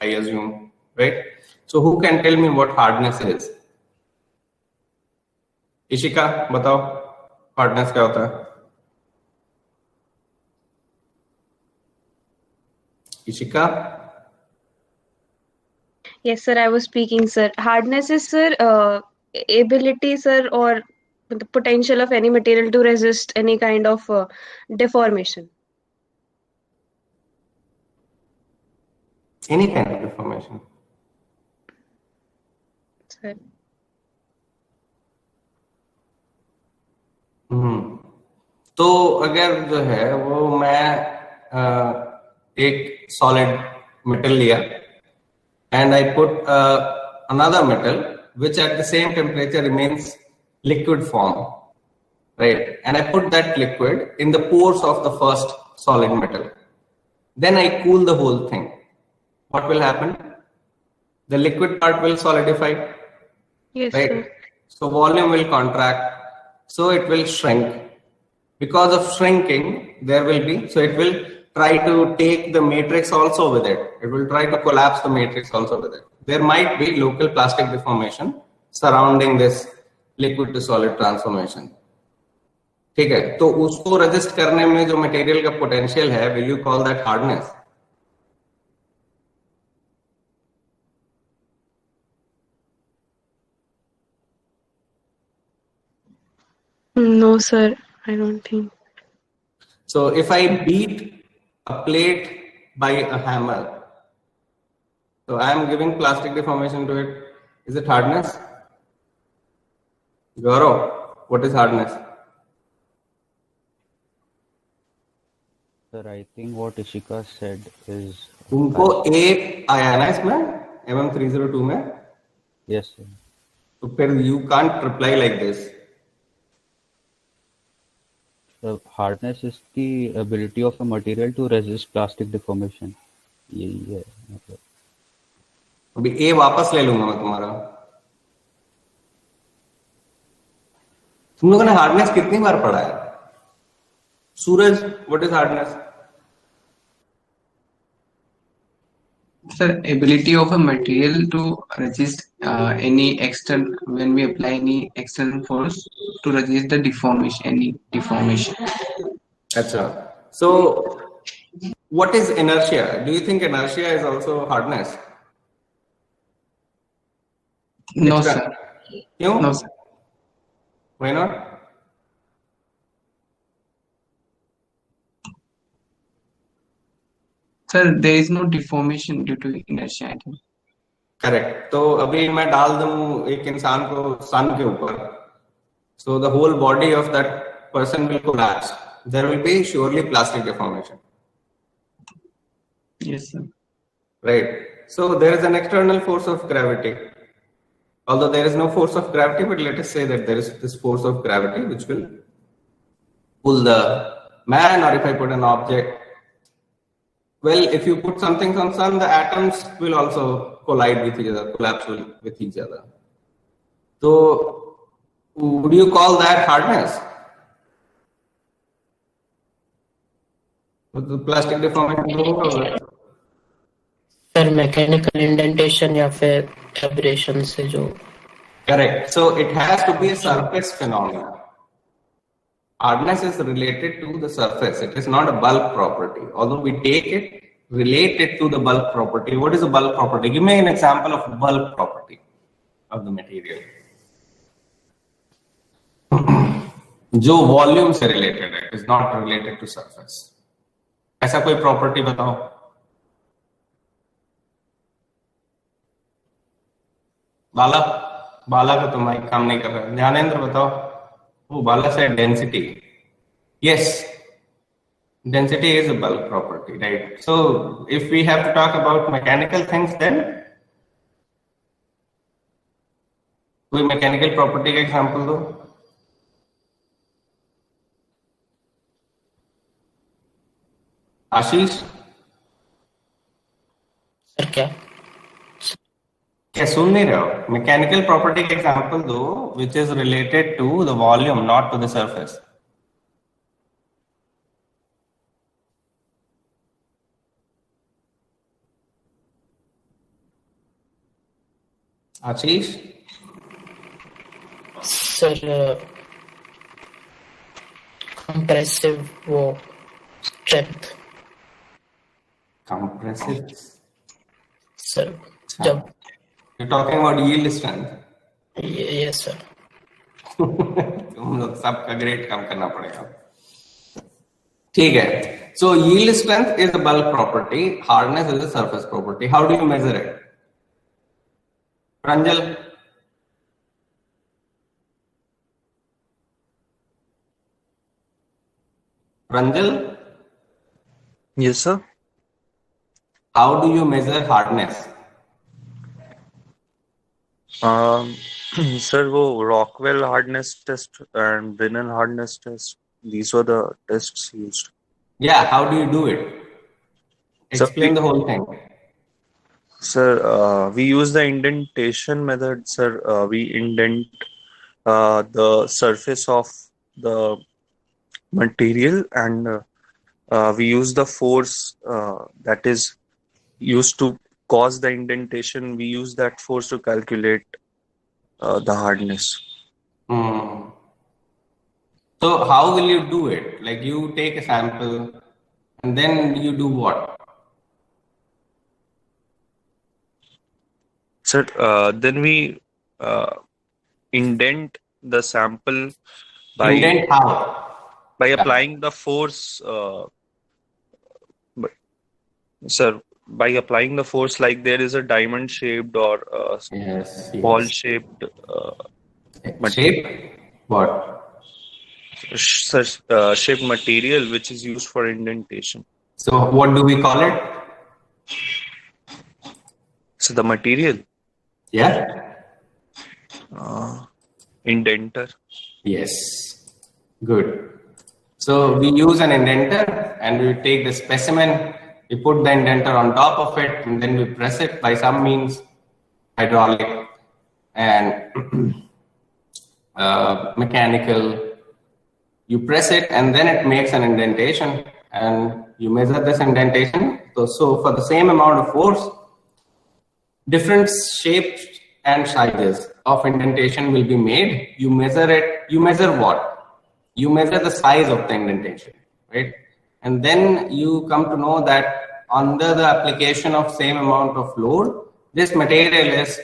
I assume, right? So who can tell me what hardness is? Ishika बताओ hardness क्या होता है? Ishika? Yes, sir. I was speaking, sir. Hardness is, sir, ability, sir, or the potential of any material to resist any kind of deformation. Any kind of deformation. Sir. तो अगर जो है वो मैं एक सॉलिड मेटल लिया and I put another metal which at the same temperature remains liquid form, right? And I put that liquid in the pores of the first solid metal. Then I cool the whole thing. What will happen? The liquid part will solidify, Yes, right? sir. So volume will contract, so it will shrink. Because of shrinking, there will be, so it will try to take the matrix also with it. It will try to collapse the matrix also with it. There might be local plastic deformation surrounding this liquid to solid transformation. ठीक है, तो उसको resist करने में जो material का potential है, will you call that hardness? No, sir. I don't think. So if I beat a plate by a hammer, so I am giving plastic deformation to it. Is it hardness? Gaurav, what is hardness? Sir, I think what Ishika said is. तुमको A आया ना इसमें MM302 में? Yes, sir. तो फिर you can't reply like this. The hardness is the ability of a material to resist plastic deformation. यही है मतलब. अभी A वापस ले लूंगा मैं तुम्हारा. तुम लोगों ने हार्डनेस कितनी बार पढ़ा है? सूरज, what is hardness? Sir, ability of a material to resist any external, when we apply any external force to resist the deformation, any deformation. Achha. So, what is inertia? Do you think inertia is also hardness? No, sir. क्यों? No, sir. Why not? Sir, there is no deformation due to inertia, I think. Correct. तो अभी मैं डाल दूं एक इंसान को सन के ऊपर, so the whole body of that person will collapse. There will be surely plastic deformation. Yes, sir. Right. So there is an external force of gravity. Although there is no force of gravity, but let us say that there is this force of gravity which will pull the man, or if I put an object. Well, if you put something on sun, the atoms will also collide with each other, collapse with each other. So, would you call that hardness? The plastic deformation? Sir mechanical indentation या फिर abrasion से जो. Correct. So it has to be a surface phenomenon. Hardness is related to the surface. It is not a bulk property. Although we take it related to the bulk property. What is a bulk property? Give me an example of bulk property of the material. जो volume से related है, is not related to surface. ऐसा कोई property बताओ. बाला का तो mic काम नहीं कर रहा है. ज्ञानेंद्र बताओ. वो बाला से density. Yes, density is a bulk property, right? So if we have to talk about mechanical things, then कोई मैकेनिकल प्रॉपर्टी का एग्जांपल दो. आशीष, सर क्या सुन नहीं रहे हो? मैकेनिकल प्रॉपर्टी का एग्जांपल दो which is related to the volume, not to the surface. Ashish? Sir, compressive वो strength. Compressive. Sir, जब You're talking about yield strength. yes sir. तुम लोग सबका ग्रेड कम करना पड़ेगा. ठीक है. So yield strength is a bulk property. Hardness is a surface property. How do you measure it? Pranjal? Pranjal? Yes, sir. How do you measure hardness? Sir, वो Rockwell hardness test and Brinell hardness test. These were the tests used. Yeah, how do you do it? So Explain the whole thing. Sir, we use the indentation method, sir. We indent the surface of the material, and we use the force that is used to cause the indentation. We use that force to calculate the hardness. So how will you do it? Like you take a sample and then you do what? Sir, then we indent the sample by Indent how? by applying the force. Sir, by applying the force, like there is a diamond shaped or Yes. ball shaped Shape? What? shaped material which is used for indentation. So what do we call it? So the material, Yeah? indenter. Yes. Good. So we use an indenter and we take the specimen, we put the indenter on top of it, and then we press it by some means, hydraulic and mechanical. You press it and then it makes an indentation, and you measure this indentation. So for the same amount of force, different shapes and sizes of indentation will be made. You measure it. You measure what? You measure the size of the indentation, right? And then you come to know that under the application of same amount of load, this material is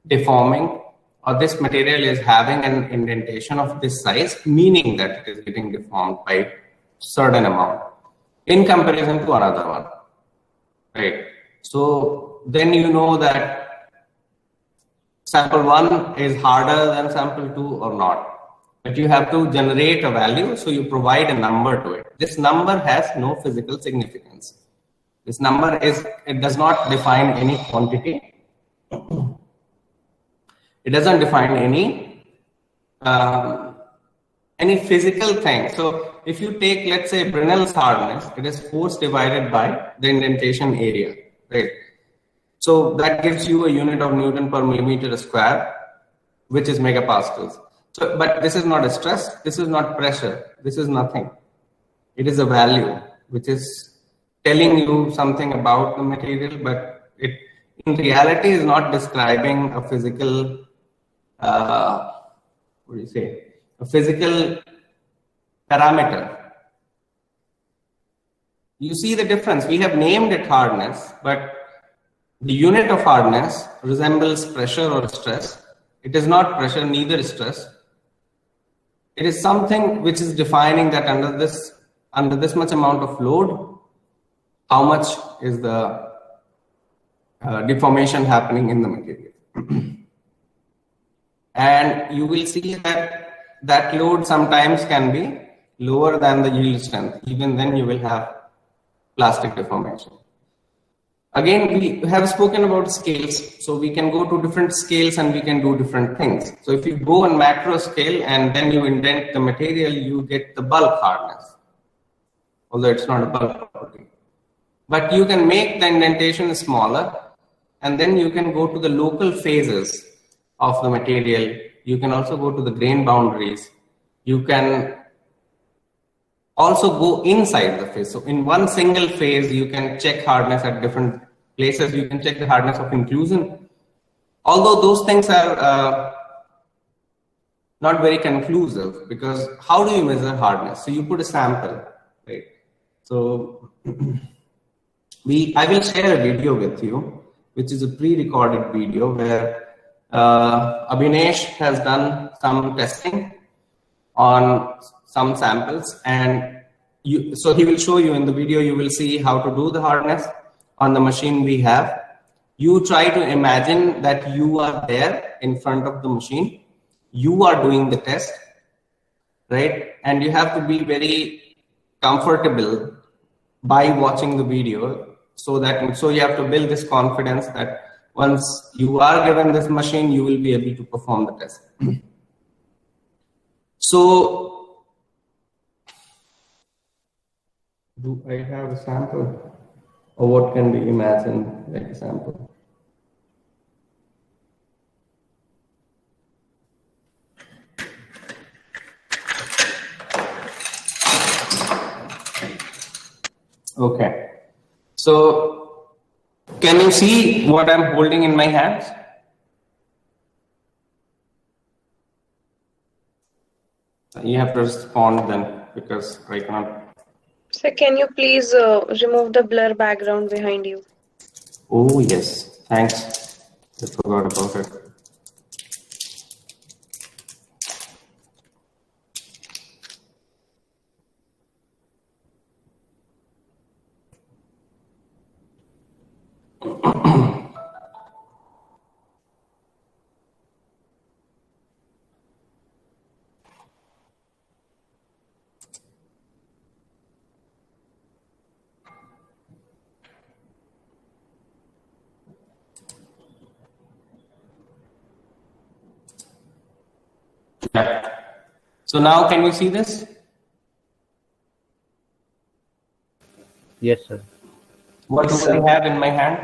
deforming, or this material is having an indentation of this size, meaning that it is getting deformed by certain amount in comparison to another one, right? So then you know that sample 1 is harder than sample 2 or not. But you have to generate a value, so you provide a number to it. This number has no physical significance. This number it does not define any quantity. It doesn't define any physical thing. So if you take, let's say, Brinell's hardness, it is force divided by the indentation area, right? So that gives you a unit of Newton per millimeter square, which is megapascals. So, but this is not a stress, this is not pressure, this is nothing. It is a value which is telling you something about the material, but it in reality is not describing a physical, a physical parameter. You see the difference. We have named it hardness, but the unit of hardness resembles pressure or stress. It is not pressure, neither stress. It is something which is defining that under this much amount of load, how much is the deformation happening in the material. And you will see that load sometimes can be lower than the yield strength. Even then you will have plastic deformation. Again, we have spoken about scales, so we can go to different scales and we can do different things. So if you go on macro scale and then you indent the material, you get the bulk hardness, although it's not a bulk property. But you can make the indentation smaller, and then you can go to the local phases of the material. You can also go to the grain boundaries. You can also go inside the phase. So in one single phase, you can check hardness at different places. You can check the hardness of inclusion, Although those things are not very conclusive, because how do you measure hardness? So you put a sample, right? So I will share a video with you, which is a pre-recorded video where Abhinesh has done some testing on some samples, and so he will show you in the video. You will see how to do the hardness on the machine we have. You try to imagine that you are there in front of the machine. You are doing the test, right? And you have to be very comfortable by watching the video, so you have to build this confidence that once you are given this machine, you will be able to perform the test. So, do I have a sample, or what can we imagine like a sample? Okay, so can you see what I'm holding in my hands? You have to respond then, because I cannot. Sir, can you please remove the blur background behind you? Oh yes, thanks. I forgot about it. Yeah. So now can you see this? Yes, sir. What do I have in my hand?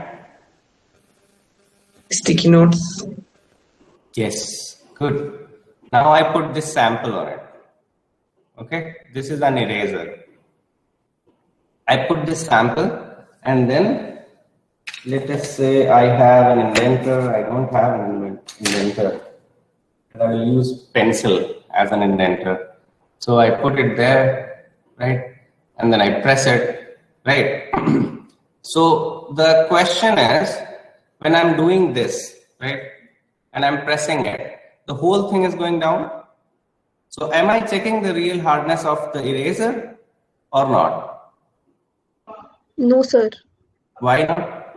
Sticky notes. Yes, good. Now I put this sample on it. Okay, this is an eraser. I put this sample, and then let us say I have an indenter. I don't have an indenter. I will use pencil as an indenter. So I put it there, right? And then I press it, right? So the question is, when I'm doing this, right, and I'm pressing it, the whole thing is going down. So am I checking the real hardness of the eraser or not? No, sir. Why not?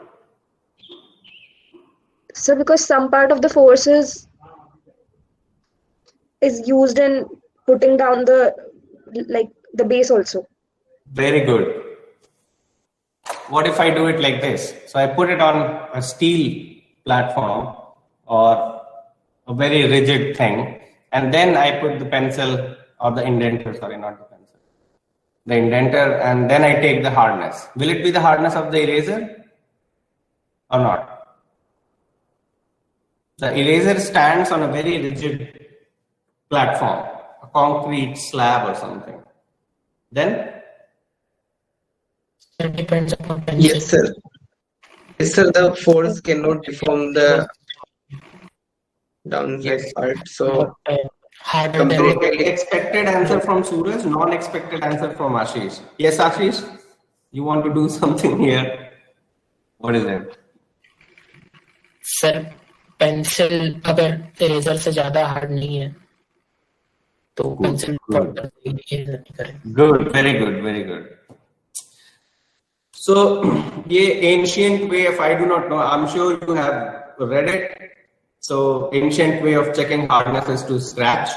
So because some part of the forces is used in putting down the base also. Very good. What if I do it like this? So I put it on a steel platform or a very rigid thing, and then I put the pencil or the indenter, sorry, not the pencil, the indenter, and then I take the hardness. Will it be the hardness of the eraser or not? The eraser stands on a very rigid platform, a concrete slab or something. Then It depends upon pencil. Yes, sir. Yes, sir. The force cannot deform the downside part. So Harder than completely. expected answer from Suraj, non-expected answer from Ashish. Yes, Ashish, you want to do something here? What is it? Sir pencil अगर eraser से ज्यादा hard नहीं है तो pencil eraser नहीं करेगा. Good, very good, very good. So, ये ancient way, if I do not know, I'm sure you have read it. So, ancient way of checking hardness is to scratch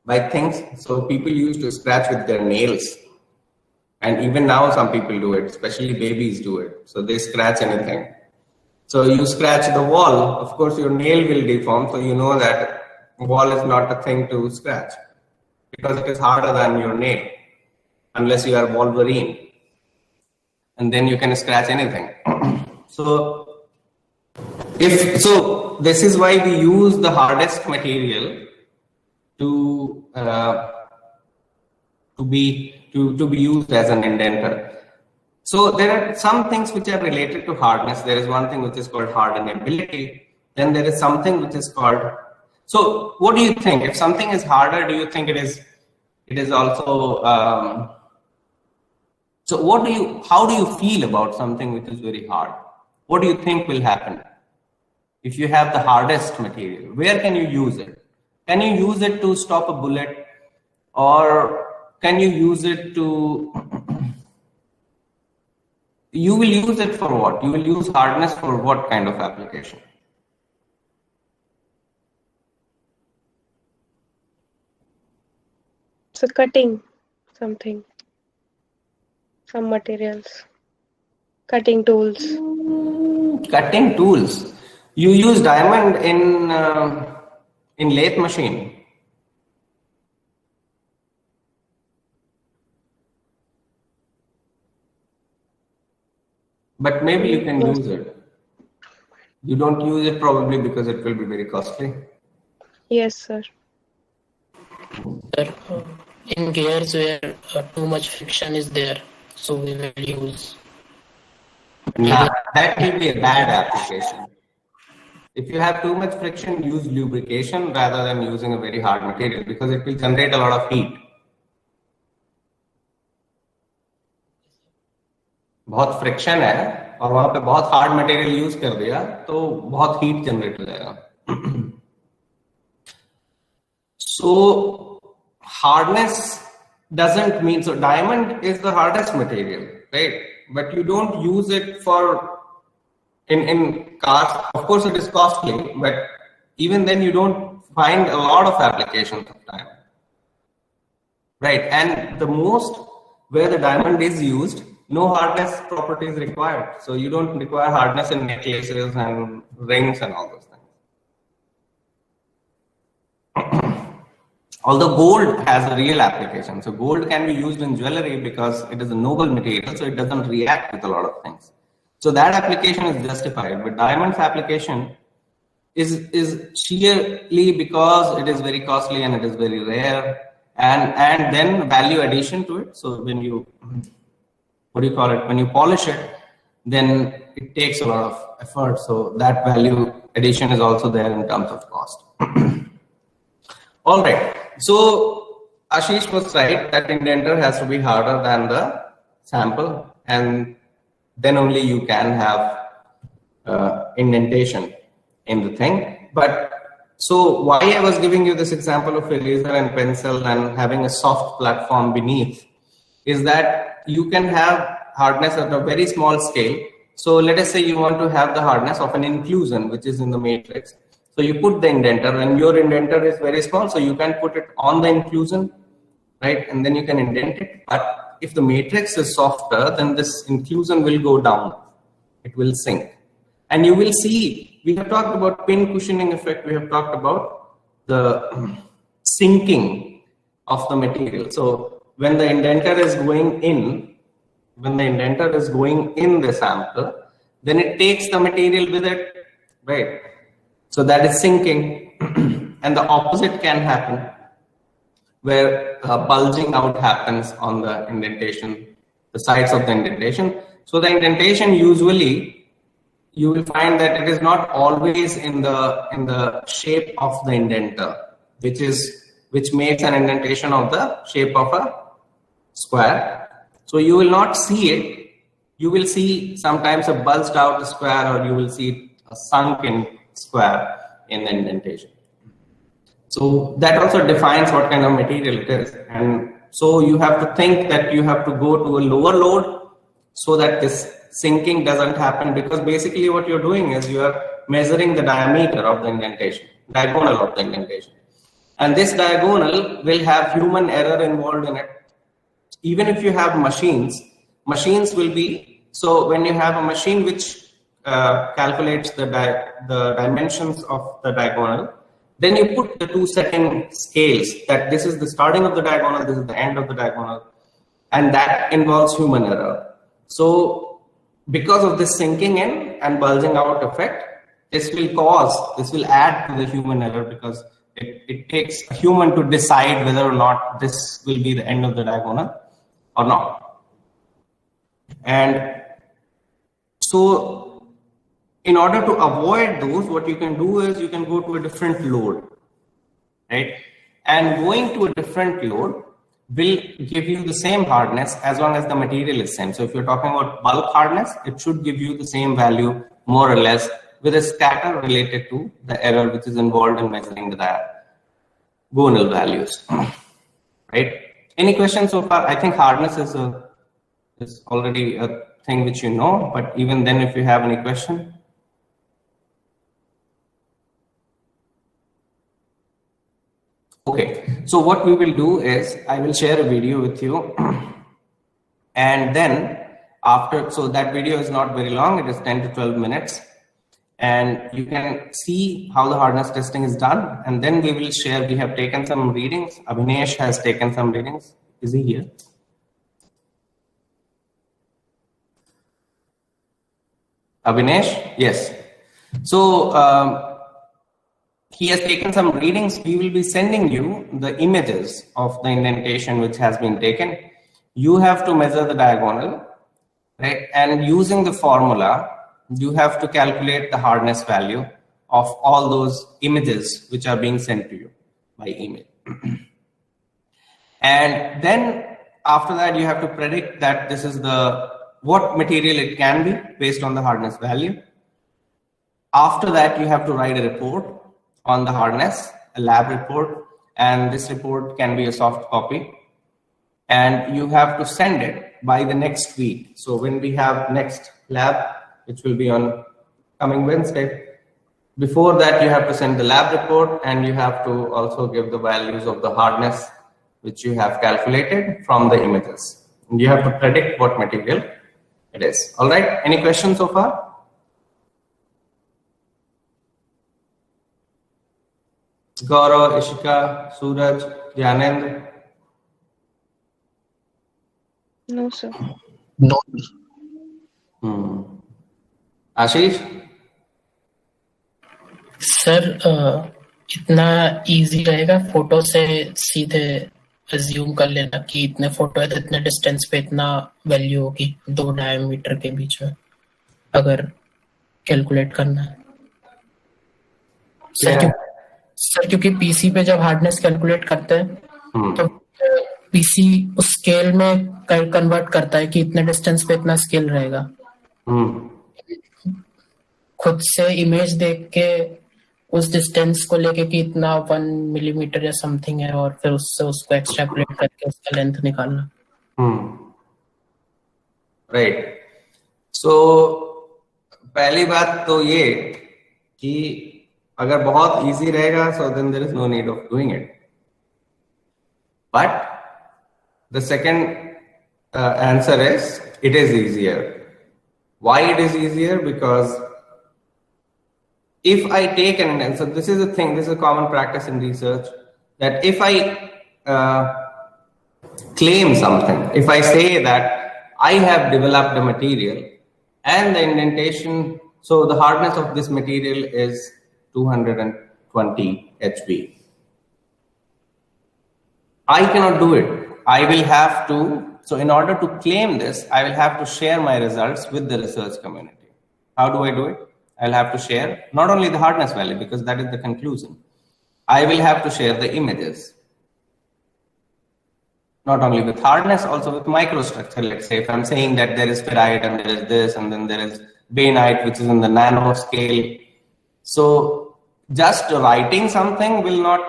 by things. So, people used to scratch with their nails. And even now, some people do it, especially babies do it. So, they scratch anything. So, you scratch the wall, of course, your nail will deform. So, you know that wall is not a thing to scratch because it is harder than your nail, unless you are Wolverine. And then you can scratch anything. So this is why we use the hardest material to be used as an indenter. So there are some things which are related to hardness. There is one thing which is called hardenability, then there is something which is called. So what do you think? If something is harder, do you think it is also, so how do you feel about something which is very hard? What do you think will happen? If you have the hardest material, where can you use it? Can you use it to stop a bullet? Or can you use it to, you will use it for what? You will use hardness for what kind of application? So cutting something, some materials, cutting tools. Cutting tools. You use diamond in lathe machine. But maybe you can use it. You don't use it probably because it will be very costly. Yes, sir. Sir, in gears where too much friction is there, so we will use. Nah, that will be a bad application. If you have too much friction, use lubrication rather than using a very hard material because it will generate a lot of heat. बहुत friction है और वहां पे बहुत hard material use कर दिया तो बहुत हीट जनरेट हो जाएगा. So hardness doesn't mean, so diamond is the hardest material, right? But you don't use it for in cars. Of course it is costly, but even then you don't find a lot of applications of diamond, right? And the most where the diamond is used, no hardness property is required. So you don't require hardness in necklaces and rings and all those things. Although gold has a real application. So gold can be used in jewelry because it is a noble material, so it doesn't react with a lot of things. So that application is justified, but diamond's application is sheerly because it is very costly and it is very rare, and then value addition to it. So when you, what do you call it, when you polish it, then it takes a lot of effort. So that value addition is also there in terms of cost. All right. So Ashish was right that indenter has to be harder than the sample, and then only you can have indentation in the thing. But so why I was giving you this example of eraser and pencil and having a soft platform beneath is that you can have hardness at a very small scale. So let us say you want to have the hardness of an inclusion, which is in the matrix. So you put the indenter, and your indenter is very small, so you can put it on the inclusion, right? And then you can indent it. But if the matrix is softer, then this inclusion will go down. It will sink. And you will see, we have talked about pin cushioning effect. We have talked about the sinking of the material. So when the indenter is going in, the sample, then it takes the material with it, right? So that is sinking. And the opposite can happen, where bulging out happens on the indentation, the sides of the indentation. So the indentation usually, you will find that it is not always in the shape of the indenter, which makes an indentation of the shape of a square. So you will not see it. You will see sometimes a bulged out square, or you will see a sunken square in the indentation. So that also defines what kind of material it is. And so you have to think that you have to go to a lower load so that this sinking doesn't happen, because basically what you're doing is you are measuring the diameter of the indentation, diagonal of the indentation. And this diagonal will have human error involved in it. Even if you have machines will be, so when you have a machine which calculates the dimensions of the diagonal, then you put the 2-second scales, that this is the starting of the diagonal, this is the end of the diagonal, and that involves human error. So because of this sinking in and bulging out effect, this will add to the human error, because it takes a human to decide whether or not this will be the end of the diagonal or not. And so in order to avoid those, what you can do is you can go to a different load, right? And going to a different load will give you the same hardness as long as the material is same. So if you're talking about bulk hardness, it should give you the same value more or less, with a scatter related to the error which is involved in measuring the diagonal values, right? Any questions so far? I think hardness is already a thing which you know, but even then, if you have any question. Okay, so what we will do is I will share a video with you, and then after, so that video is not very long, it is 10 to 12 minutes, and you can see how the hardness testing is done, and then we will share. We have taken some readings. Abhinesh has taken some readings. Is he here? Abhinesh? Yes. So he has taken some readings. We will be sending you the images of the indentation which has been taken. You have to measure the diagonal, right? And using the formula, you have to calculate the hardness value of all those images which are being sent to you by email. And then after that, you have to predict that this is what material it can be based on the hardness value. After that, you have to write a report on the hardness, a lab report, and this report can be a soft copy, and you have to send it by the next week. So when we have next lab, which will be on coming Wednesday, before that you have to send the lab report, and you have to also give the values of the hardness which you have calculated from the images. And you have to predict what material it is. All right, any questions so far? Gaurav, Ishika, Suraj, Jyanendra? No, sir. No. Ashish? Sir इतना easy रहेगा photo से सीधे assume कर लेना कि इतने photo है तो इतने डिस्टेंस पे इतना वैल्यू होगी 2 डायमीटर के बीच में, अगर कैलकुलेट करना है सर। सर क्योंकि पीसी पे जब हार्डनेस कैलकुलेट करते हैं तो पीसी उस स्केल में कन्वर्ट करता है कि इतने डिस्टेंस पे इतना स्केल रहेगा। खुद से इमेज देख के उस डिस्टेंस को लेके कि इतना 1 मिलीमीटर या समथिंग है, और फिर उससे उसको एक्सट्रैपोलेट करके उसका लेंथ निकालना। राइट। सो पहली बात तो ये कि अगर बहुत इजी रहेगा, so then there is no need of doing it. But the second answer is it is easier. Why it is easier? Because if I take and so this is a thing, this is a common practice in research, that if I claim something, if I say that I have developed a material and the indentation, so the hardness of this material is 220 HB. I cannot do it. I will have to, so in order to claim this, I will have to share my results with the research community. How do I do it? I'll have to share not only the hardness value, because that is the conclusion. I will have to share the images. Not only with hardness, also with microstructure. Let's say if I'm saying that there is ferrite and there is this, and then there is bainite, which is in the nano scale. So just writing something will not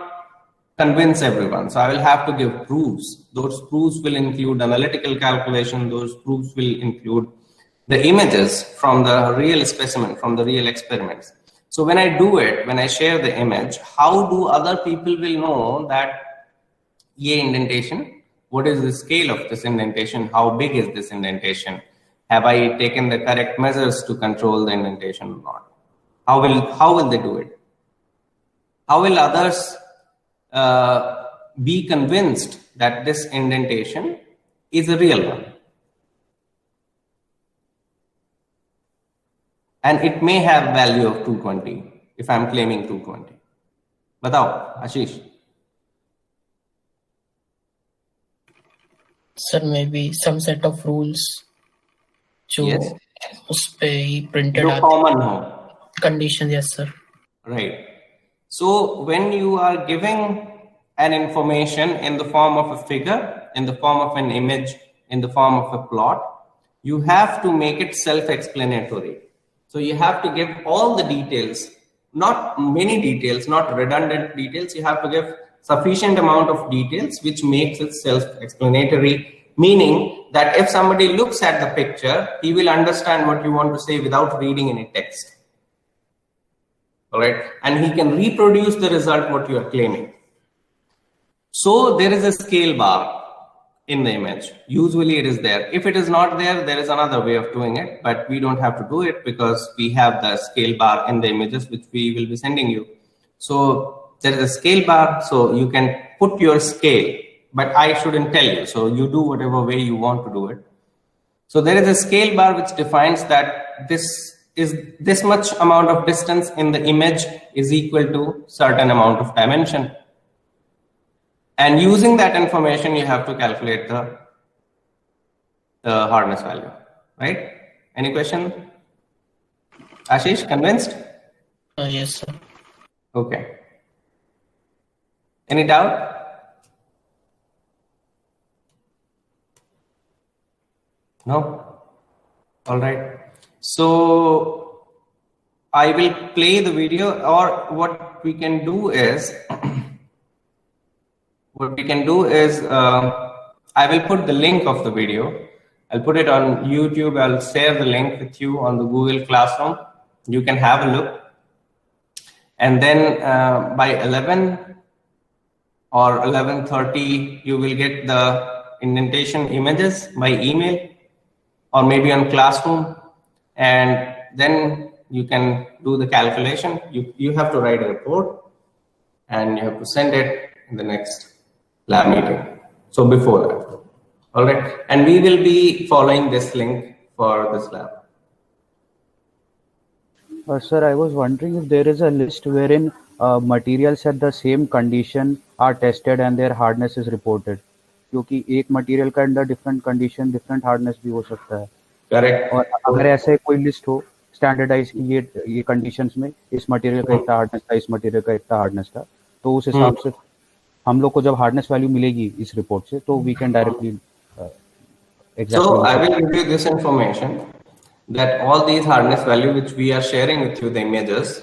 convince everyone. So I will have to give proofs. Those proofs will include analytical calculation. Those proofs will include the images from the real specimen, from the real experiments. So when I do it, when I share the image, how do other people will know that ye indentation, what is the scale of this indentation? How big is this indentation? Have I taken the correct measures to control the indentation or not? How will they do it? How will others be convinced that this indentation is a real one? And it may have value of 220 if I'm claiming 220. Batao, Ashish. Sir, maybe some set of rules जो Yes. उस पे ही printed जो आते common हो, condition, yes, sir. Right. So when you are giving an information in the form of a figure, in the form of an image, in the form of a plot, you have to make it self-explanatory. So you have to give all the details, not many details, not redundant details. You have to give sufficient amount of details which makes it self-explanatory, meaning that if somebody looks at the picture, he will understand what you want to say without reading any text. All right, and he can reproduce the result what you are claiming. So there is a scale bar in the image. Usually it is there. If it is not there, there is another way of doing it, but we don't have to do it because we have the scale bar in the images which we will be sending you. So there is a scale bar, so you can put your scale, but I shouldn't tell you. So you do whatever way you want to do it. So there is a scale bar which defines that this much amount of distance in the image is equal to certain amount of dimension. And using that information, you have to calculate the hardness value, right? Any question? Ashish, convinced? Yes, sir. Okay. Any doubt? No? All right. So I will play the video, or what we can do is, I will put the link of the video. I'll put it on YouTube. I'll share the link with you on the Google Classroom. You can have a look. And then by 11 or 11:30, you will get the indentation images by email or maybe on Classroom. And then you can do the calculation. You have to write a report and you have to send it in the next lab meeting. So before that, all right. And we will be following this link for this lab. Sir, I was wondering if there is a list wherein materials at the same condition are tested and their hardness is reported. क्योंकि एक material का under different condition different hardness भी हो सकता है. Correct. और अगर ऐसे कोई लिस्ट हो स्टैंडर्डाइज की ये कंडीशंस में इस मटेरियल का इतना हार्डनेस था, इस मटेरियल का इतना हार्डनेस था, तो उस हिसाब से हम लोग को जब हार्डनेस वैल्यू मिलेगी इस रिपोर्ट से तो we can directly So I will give you this information that all these hardness value which we are sharing with you, the images,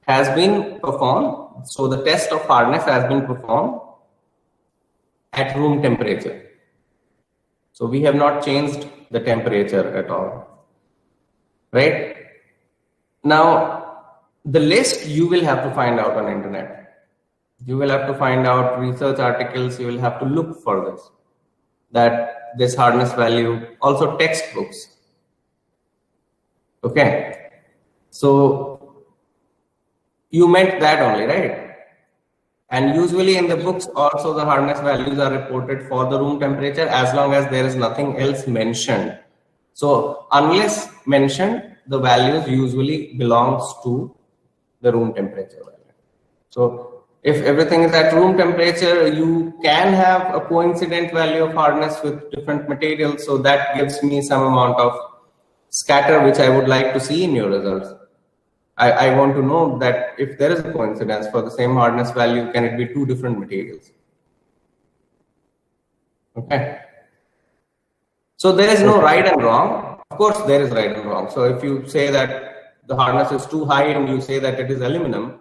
has been performed. So the test of hardness has been performed at room temperature. So we have not changed the temperature at all, right? Now, the list you will have to find out on internet. You will have to find out research articles. You will have to look for this, that this hardness value, also textbooks. Okay. So you meant that only, right? And usually in the books also the hardness values are reported for the room temperature as long as there is nothing else mentioned. So unless mentioned, the values usually belongs to the room temperature value. So if everything is at room temperature, you can have a coincident value of hardness with different materials. So that gives me some amount of scatter which I would like to see in your results. I want to know that if there is a coincidence for the same hardness value, can it be two different materials? Okay. So there is no right and wrong. Of course, there is right and wrong. So if you say that the hardness is too high and you say that it is aluminum,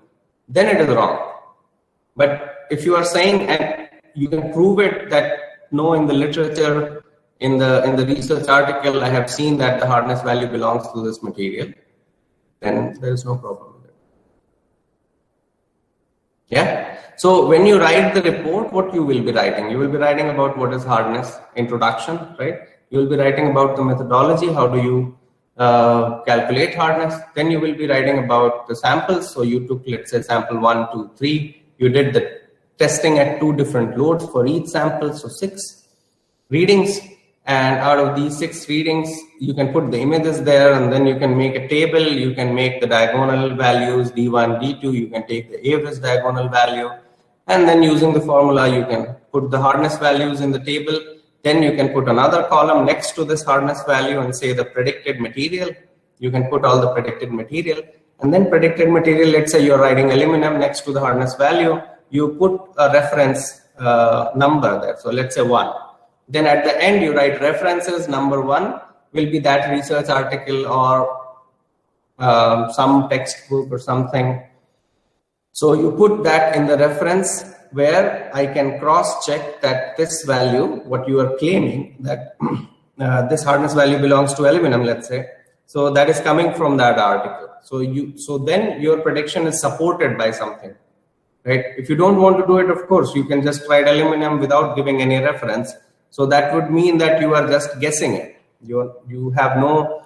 then it is wrong. But if you are saying, and you can prove it that no, in the literature, in the research article, I have seen that the hardness value belongs to this material, then there is no problem with it. Yeah. So when you write the report, what you will be writing? You will be writing about what is hardness, introduction, right? You will be writing about the methodology. How do you calculate hardness? Then you will be writing about the samples. So you took, let's say, sample 1, 2, 3. You did the testing at 2 different loads for each sample. So 6 readings. And out of these 6 readings, you can put the images there, and then you can make a table. You can make the diagonal values, D1, D2. You can take the average diagonal value. And then using the formula, you can put the hardness values in the table. Then you can put another column next to this hardness value and say the predicted material. You can put all the predicted material. and then predicted material, let's say you're writing aluminum next to the hardness value, you put a reference number there. So let's say 1. Then at the end, you write references. Number 1 will be that research article or some textbook or something. So you put that in the reference where I can cross check that this value, what you are claiming, that this hardness value belongs to aluminum, let's say. So that is coming from that article. So then your prediction is supported by something, right? If you don't want to do it, of course, you can just write aluminum without giving any reference. So that would mean that you are just guessing it. You have no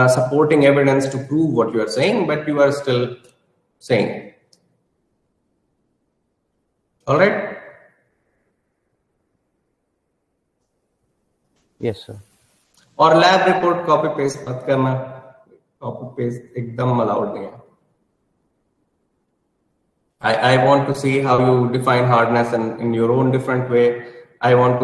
supporting evidence to prove what you are saying, but you are still saying it. All right. Yes, sir. और lab report copy paste मत करना, copy paste एकदम allowed नहीं है. I want to see how you define hardness in your own different way. I want to